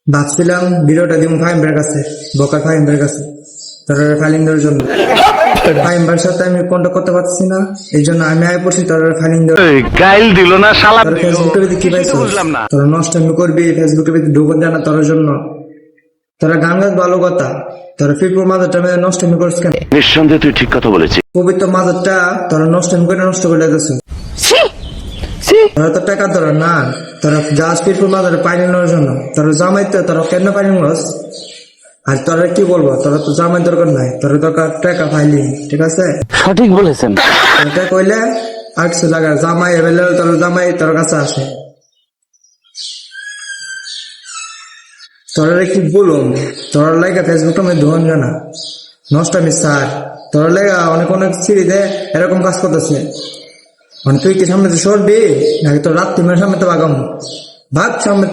ভাবছিলাম ভিডিওটা দিব ফাহিমের কাছে, বকার ফাহিমের কাছে, তোর ফাইলিং দেওয়ার জন্য। ফাহিমের সাথে আমি কন্ট্যাক্ট করতে পারছি না, এই জন্য আমি আয় পড়ছি তোর ফাইলিং দেওয়ার। গাইল দিল না শালা, তোর ফেসবুকের ভিতরে কি পাইছো? বুঝলাম না। তোরা নষ্ট করবি ফেসবুকের ভিতরে ঢুকন জানা তোর জন্য। তোরা গান গাছ ভালো কথা, তোরা ফিরপুর মাদারটা নষ্ট করিস কেন? নিঃসন্দেহে তুই ঠিক কথা বলেছিস। পবিত্র মাদারটা তোরা নষ্ট করে দিচ্ছ। তোরা তো টাকা তোরা না, তোরা জাহাজ ফিরপুর মাদারে পানি নেওয়ার জন্য। তোরা জামাইতে তোরা কেন পানি নস? আর তোরা কি বলবো, তোরা তো জামাই দরকার নাই, তোরা দরকার টাকা ফাইলিং, ঠিক আছে? সঠিক বলেছেন। এটা কইলে 800 টাকা জামাই এভেলেবল, তোর জামাই তোর কাছে আসে। তোরা কি বলুম, তোর লাগে ফেসবুকে আমি ধন জানা নষ্ট আমি স্যার, তোর লেগা অনেক অনেক সিঁড়িতে এরকম কাজ করতেছে। মানে তুই কি সামনে সরবি নাকি তোর রাত্রি সামনে তো বাগাম ভাগ সামনে